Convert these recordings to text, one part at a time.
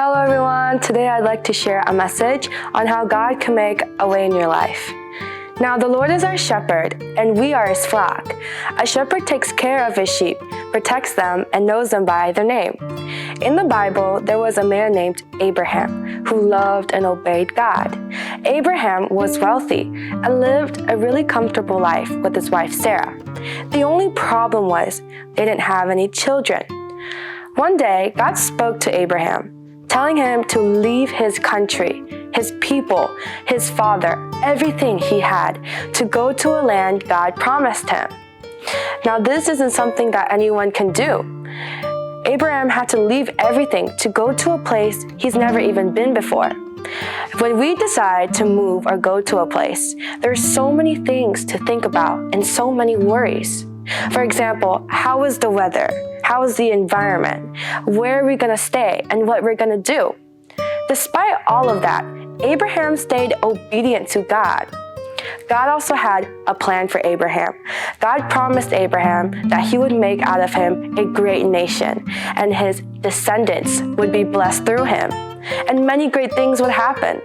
Hello everyone, today I'd like to share a message on how God can make a way in your life. Now the Lord is our shepherd and we are his flock. A shepherd takes care of his sheep, protects them, and knows them by their name. In the Bible, there was a man named Abraham who loved and obeyed God. Abraham was wealthy and lived a really comfortable life with his wife Sarah. The only problem was they didn't have any children. One day, God spoke to Abraham, telling him to leave his country, his people, his father, everything he had, to go to a land God promised him. Now, this isn't something that anyone can do. Abraham had to leave everything to go to a place he's never even been before. When we decide to move or go to a place, there's so many things to think about and so many worries. For example, how is the weather? How is the environment? Where are we going to stay and what we're going to do? Despite all of that, Abraham stayed obedient to God. God also had a plan for Abraham. God promised Abraham that he would make out of him a great nation, and his descendants would be blessed through him. And many great things would happen.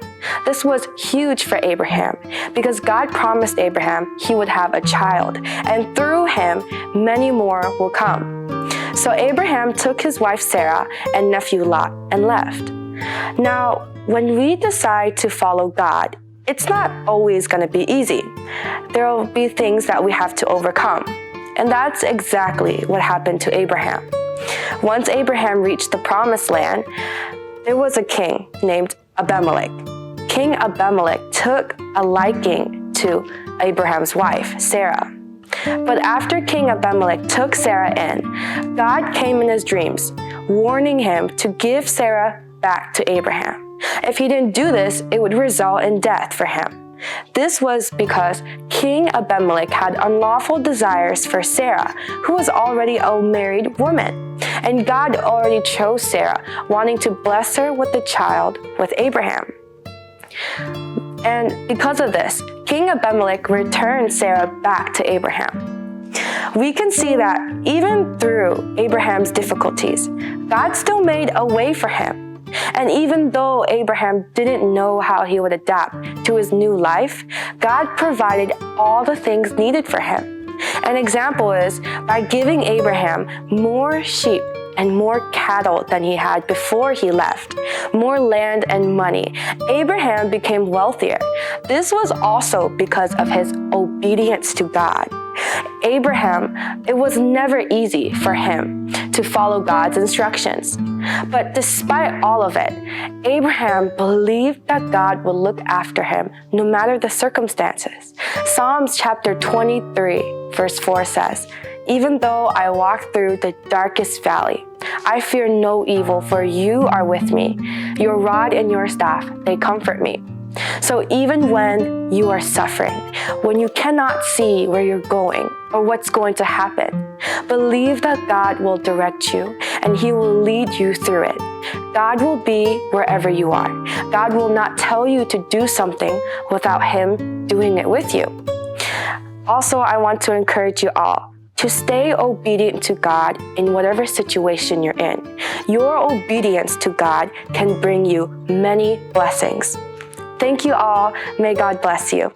This was huge for Abraham because God promised Abraham he would have a child, and through him, many more will come. So Abraham took his wife Sarah and nephew Lot and left. Now, when we decide to follow God, it's not always going to be easy. There will be things that we have to overcome. And that's exactly what happened to Abraham. Once Abraham reached the promised land, there was a king named Abimelech. King Abimelech took a liking to Abraham's wife, Sarah. But after King Abimelech took Sarah in, God came in his dreams, warning him to give Sarah back to Abraham. If he didn't do this, it would result in death for him. This was because King Abimelech had unlawful desires for Sarah, who was already a married woman. And God already chose Sarah, wanting to bless her with a child with Abraham. And because of this, King Abimelech returned Sarah back to Abraham. We can see that even through Abraham's difficulties, God still made a way for him. And even though Abraham didn't know how he would adapt to his new life, God provided all the things needed for him. An example is by giving Abraham more sheep and more cattle than he had before he left, more land and money. Abraham became wealthier. This was also because of his obedience to God. Abraham, it was never easy for him to follow God's instructions. But despite all of it, Abraham believed that God would look after him no matter the circumstances. Psalms chapter 23, verse 4 says, "Even though I walk through the darkest valley, I fear no evil, for you are with me. Your rod and your staff, they comfort me." So even when you are suffering, when you cannot see where you're going or what's going to happen, believe that God will direct you and he will lead you through it. God will be wherever you are. God will not tell you to do something without him doing it with you. Also, I want to encourage you all to stay obedient to God in whatever situation you're in. Your obedience to God can bring you many blessings. Thank you all. May God bless you.